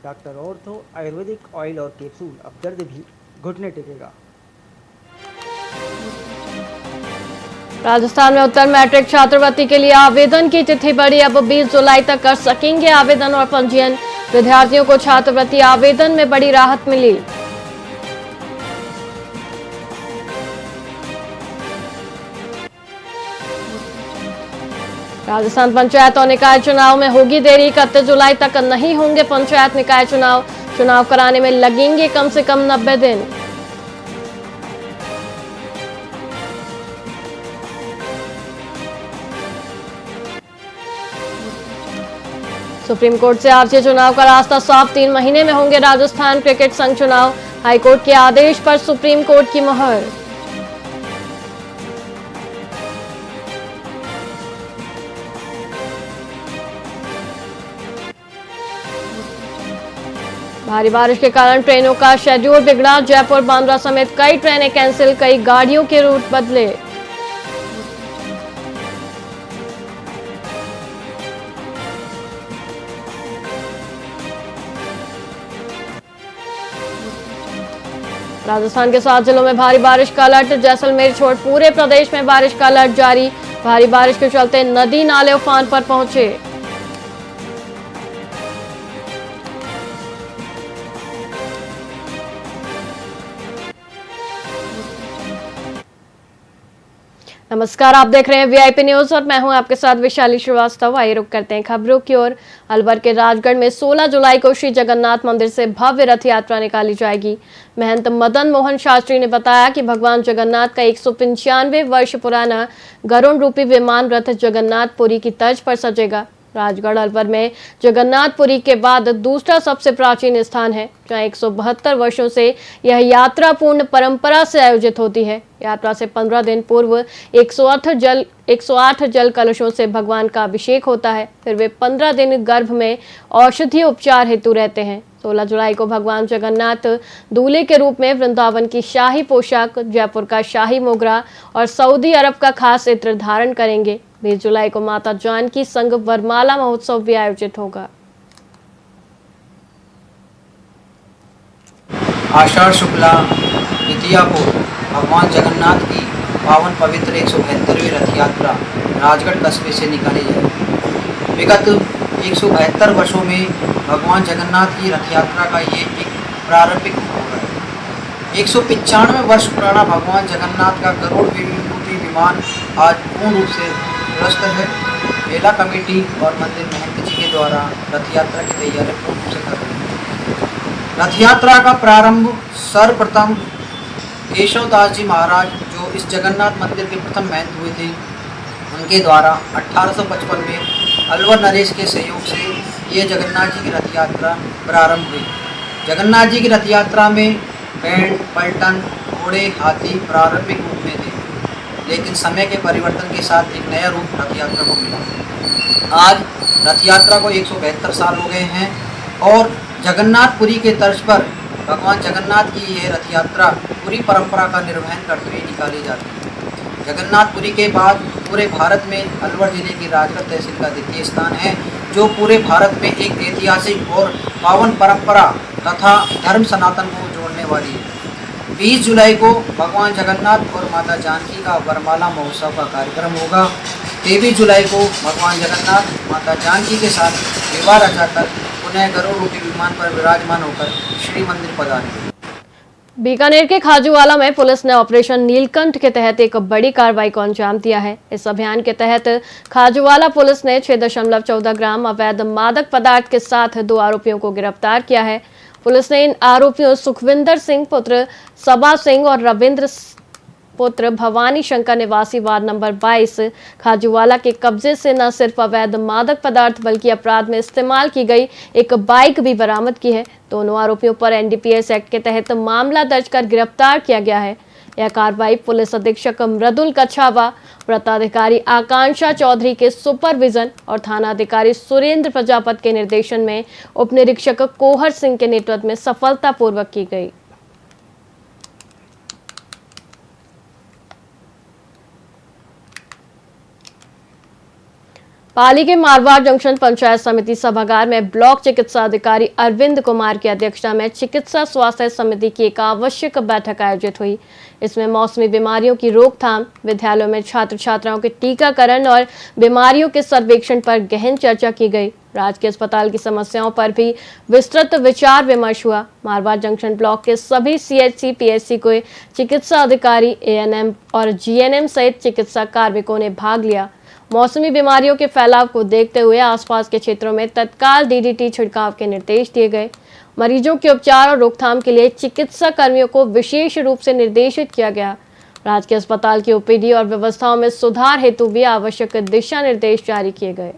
Doctor ortho Ayurvedic oil और capsule, अब दर्द भी घुटने टेकेगा। राजस्थान में उत्तर मैट्रिक छात्रवृत्ति के लिए आवेदन की तिथि बढ़ी, अब 20 जुलाई तक कर सकेंगे आवेदन और पंजीयन। विद्यार्थियों को छात्रवृत्ति आवेदन में बड़ी राहत मिली। राजस्थान पंचायत और निकाय चुनाव में होगी देरी, 31 जुलाई तक नहीं होंगे पंचायत निकाय चुनाव। चुनाव कराने में लगेंगे कम से कम 90 दिन। सुप्रीम कोर्ट से आरक्षी चुनाव का रास्ता साफ, 3 महीने में होंगे राजस्थान क्रिकेट संघ चुनाव। हाईकोर्ट के आदेश पर सुप्रीम कोर्ट की मुहर। भारी बारिश के कारण ट्रेनों का शेड्यूल बिगड़ा, जयपुर बांद्रा समेत कई ट्रेनें कैंसिल, कई गाड़ियों के रूट बदले। राजस्थान के 7 जिलों में भारी बारिश का अलर्ट, जैसलमेर छोड़ पूरे प्रदेश में बारिश का अलर्ट जारी। भारी बारिश के चलते नदी नाले उफान पर पहुंचे। नमस्कार, आप देख रहे हैं वीआईपी न्यूज और मैं हूं आपके साथ विशाली श्रीवास्तव। आइए रुक करते हैं खबरों की ओर। अलवर के राजगढ़ में 16 जुलाई को श्री जगन्नाथ मंदिर से भव्य रथ यात्रा निकाली जाएगी। महंत मदन मोहन शास्त्री ने बताया कि भगवान जगन्नाथ का 195 वर्ष पुराना गरुड़ रूपी विमान रथ जगन्नाथपुरी की तर्ज पर सजेगा। राजगढ़ अलवर में जगन्नाथपुरी के बाद दूसरा सबसे प्राचीन स्थान है, जहां 172 वर्षों से यह यात्रा पूर्ण परंपरा से आयोजित होती है। यात्रा से 15 दिन पूर्व 108 जल कलशों से भगवान का अभिषेक होता है। फिर वे 15 दिन गर्भ में औषधीय उपचार हेतु रहते हैं। 16 जुलाई को भगवान जगन्नाथ दूल्हे के रूप में वृंदावन की शाही पोशाक, जयपुर का शाही मोगरा और सऊदी अरब का खास इत्र धारण करेंगे। 20 जुलाई को माता जानकी संग वरमाला महोत्सव भी आयोजित होगा। आषाढ़ शुक्ला द्वितीया को भगवान जगन्नाथ की पावन पवित्र 172वीं रथ यात्रा राजगढ़ कस्बे से निकाली जाएगी। विगत 172 वर्षों में भगवान जगन्नाथ की रथ यात्रा का ये एक प्रारंभिक रूप है। 195 वर्ष पुराना भगवान जगन्नाथ का गरुड़ रूपी विमान आज पूर्ण रूप से दुरुस्त है। मेला कमेटी और मंदिर महंत जी के द्वारा रथ यात्रा की तैयारी पूर्ण रूप से कर रही है। रथ यात्रा का प्रारंभ सर्वप्रथम केशवदास जी महाराज, जो इस जगन्नाथ मंदिर के प्रथम महंत हुए थे, उनके द्वारा 1855 में अलवर नरेश के सहयोग से ये जगन्नाथ जी की रथ यात्रा प्रारंभ हुई। जगन्नाथ जी की रथ यात्रा में बैंड, पलटन, घोड़े, हाथी प्रारंभिक रूप में थे, लेकिन समय के परिवर्तन के साथ एक नया रूप रथ यात्रा को मिला। आज रथ यात्रा को 172 साल हो गए हैं और जगन्नाथपुरी के तर्ज पर भगवान जगन्नाथ की यह रथ यात्रा पूरी परंपरा का निर्वहन करते हुए निकाली जाती है। जगन्नाथपुरी के बाद पूरे भारत में अलवर जिले की राजगढ़ तहसील का द्वितीय स्थान है, जो पूरे भारत में एक ऐतिहासिक और पावन परंपरा तथा धर्म सनातन को जोड़ने वाली है। 20 जुलाई को भगवान जगन्नाथ और माता जानकी का वरमाला महोत्सव का कार्यक्रम होगा। 23 जुलाई को भगवान जगन्नाथ माता जानकी के साथ विवाह रचाकर पुनः गरुड़ रूपी विमान पर विराजमान होकर श्री मंदिर पधारेंगे। बीकानेर के खाजूवाला में पुलिस ने ऑपरेशन नीलकंठ के तहत एक बड़ी कार्रवाई को अंजाम दिया है। इस अभियान के तहत खाजूवाला पुलिस ने 6.14 ग्राम अवैध मादक पदार्थ के साथ 2 आरोपियों को गिरफ्तार किया है। पुलिस ने इन आरोपियों सुखविंदर सिंह पुत्र सबा सिंह और रविंद्र पुत्र भवानी शंकर निवासी वार्ड नंबर 22 खाजूवाला के कब्जे से न सिर्फ अवैध मादक पदार्थ बल्कि अपराध में इस्तेमाल की गई एक बाइक भी बरामद की है। दोनों आरोपियों पर एनडीपीएस एक्ट के तहत मामला दर्ज कर गिरफ्तार किया गया है। यह कार्रवाई पुलिस अधीक्षक मृदुल कछावा, वृत्ताधिकारी आकांक्षा चौधरी के सुपरविजन और थानाधिकारी सुरेंद्र प्रजापत के निर्देशन में उप निरीक्षक कोहर सिंह के नेतृत्व में सफलतापूर्वक की गई। पाली के मारवाड़ जंक्शन पंचायत समिति सभागार में ब्लॉक चिकित्सा अधिकारी अरविंद कुमार की अध्यक्षता में चिकित्सा स्वास्थ्य समिति की एक आवश्यक बैठक आयोजित हुई। इसमें मौसमी बीमारियों की रोकथाम, विद्यालयों में छात्र छात्राओं के टीकाकरण और बीमारियों के सर्वेक्षण पर गहन चर्चा की गई। राजकीय अस्पताल की समस्याओं पर भी विस्तृत विचार विमर्श हुआ। मारवाड़ जंक्शन ब्लॉक के सभी CHC PHC को चिकित्सा अधिकारी, ANM और GNM सहित चिकित्सा कार्मिकों ने भाग लिया। मौसमी बीमारियों के फैलाव को देखते हुए आसपास के क्षेत्रों में तत्काल DDT छिड़काव के निर्देश दिए गए। मरीजों के उपचार और रोकथाम के लिए चिकित्सा कर्मियों को विशेष रूप से निर्देशित किया गया। राजकीय अस्पताल की OPD और व्यवस्थाओं में सुधार हेतु भी आवश्यक दिशा निर्देश जारी किए गए।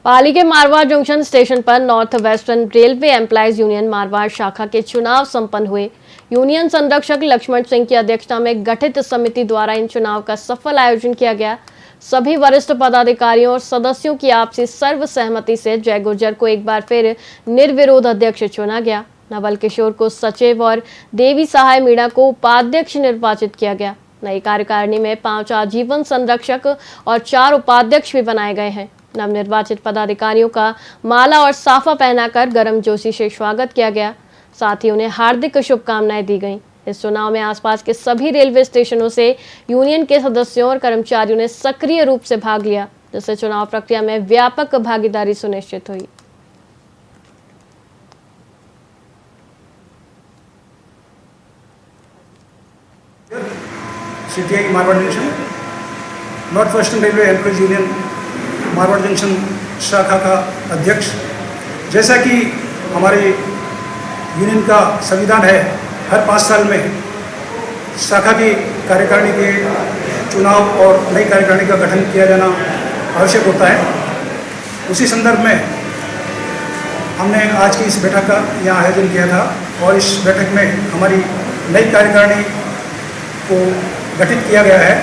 पाली के मारवाड़ जंक्शन स्टेशन पर north western railway employees union Marwar शाखा के चुनाव संपन्न हुए। यूनियन संरक्षक लक्ष्मण सिंह की अध्यक्षता में गठित समिति द्वारा इन चुनाव का सफल आयोजन किया गया। सभी वरिष्ठ पदाधिकारियों और सदस्यों की आपसी सर्व सहमति से जय गुर्जर को एक बार फिर निर्विरोध अध्यक्ष चुना गया। नवल किशोर को सचिव और देवी सहाय मीणा को उपाध्यक्ष निर्वाचित किया गया। नई कार्यकारिणी में 5 आजीवन संरक्षक और 4 उपाध्यक्ष भी बनाए गए हैं। नवनिर्वाचित पदाधिकारियों का माला और साफा पहनाकर गर्मजोशी से स्वागत किया गया। साथ ही उन्हें हार्दिक शुभकामनाएं दी गईं। इस चुनाव में आसपास के सभी रेलवे स्टेशनों से यूनियन के सदस्यों और कर्मचारियों ने सक्रिय रूप से भाग लिया, जिससे चुनाव प्रक्रिया में व्यापक भागीदारी सुनिश्चित हुई। CTI Marwar junction, north western railway employees union Marwar junction शाखा का अध्यक्ष। जैसा कि हमारे यूनियन का संविधान है, हर 5 साल में शाखा की कार्यकारिणी के चुनाव और नई कार्यकारिणी का गठन किया जाना आवश्यक होता है। उसी संदर्भ में हमने आज की इस बैठक का यहाँ आयोजन किया था और इस बैठक में हमारी नई कार्यकारिणी को गठित किया गया है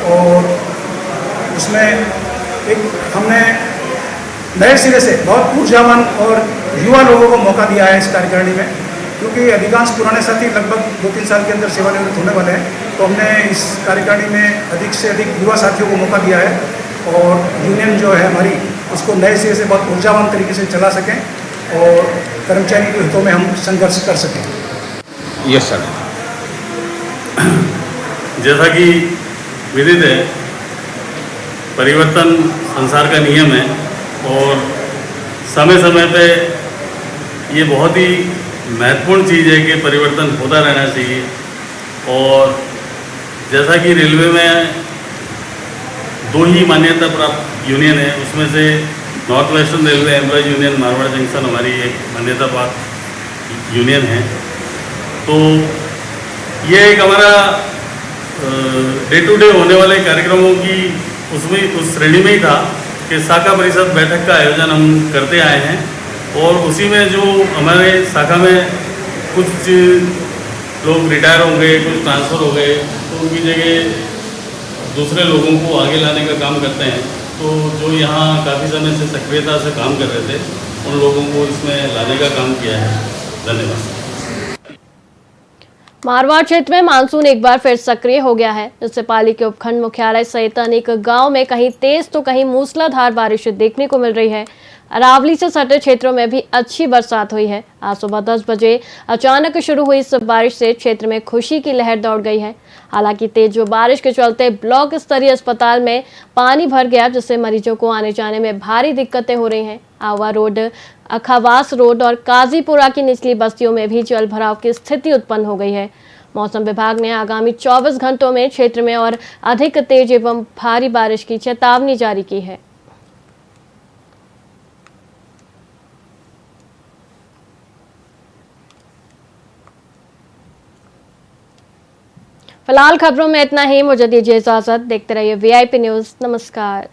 और उसमें हमने नए सिरे से बहुत ऊर्जावान और युवा लोगों को मौका दिया है इस कार्यकारिणी में, क्योंकि अधिकांश पुराने साथी लगभग 2-3 साल के अंदर सेवानिवृत्त होने वाले हैं। तो हमने इस कार्यकारिणी में अधिक से अधिक युवा साथियों को मौका दिया है और यूनियन जो है हमारी उसको नए सिरे से बहुत ऊर्जावान तरीके से चला सकें और कर्मचारी के हितों में हम संघर्ष कर सकें। Yes sir. जैसा कि विदित है, परिवर्तन संसार का नियम है और समय समय पे ये बहुत ही महत्वपूर्ण चीज़ है कि परिवर्तन होता रहना चाहिए। और जैसा कि रेलवे में 2 ही मान्यता प्राप्त यूनियन है, उसमें से north western railway employees union Marwar junction हमारी एक मान्यता प्राप्त यूनियन है। तो ये एक हमारा डे टू डे होने वाले कार्यक्रमों की उस श्रेणी में ही था कि शाखा परिषद बैठक का आयोजन हम करते आए हैं और उसी में जो हमारे शाखा में कुछ लोग रिटायर हो गए, कुछ ट्रांसफ़र हो गए, तो उनकी जगह दूसरे लोगों को आगे लाने का काम करते हैं। तो जो यहाँ काफ़ी समय से सक्रियता से काम कर रहे थे, उन लोगों को इसमें लाने का काम किया है। धन्यवाद। मारवाड़ क्षेत्र में मानसून एक बार फिर सक्रिय हो गया है, जिससे पाली के उपखंड मुख्यालय सहित अनेक गांव में कहीं तेज तो कहीं मूसलाधार बारिश देखने को मिल रही है। अरावली से सटे क्षेत्रों में भी अच्छी बरसात हुई है। आज सुबह 10 बजे अचानक शुरू हुई इस बारिश से क्षेत्र में खुशी की लहर दौड़ गई है। हालांकि तेज बारिश के चलते ब्लॉक स्तरीय अस्पताल में पानी भर गया, जिससे मरीजों को आने जाने में भारी दिक्कतें हो रही हैं। आवा रोड, अखावास रोड और काजीपुरा की निचली बस्तियों में भी जल भराव की स्थिति उत्पन्न हो गई है। मौसम विभाग ने आगामी 24 घंटों में क्षेत्र में और अधिक तेज एवं भारी बारिश की चेतावनी जारी की है। फिलहाल खबरों में इतना ही। मुझे दीजिए इजाजत। देखते रहिए VIP न्यूज़। नमस्कार।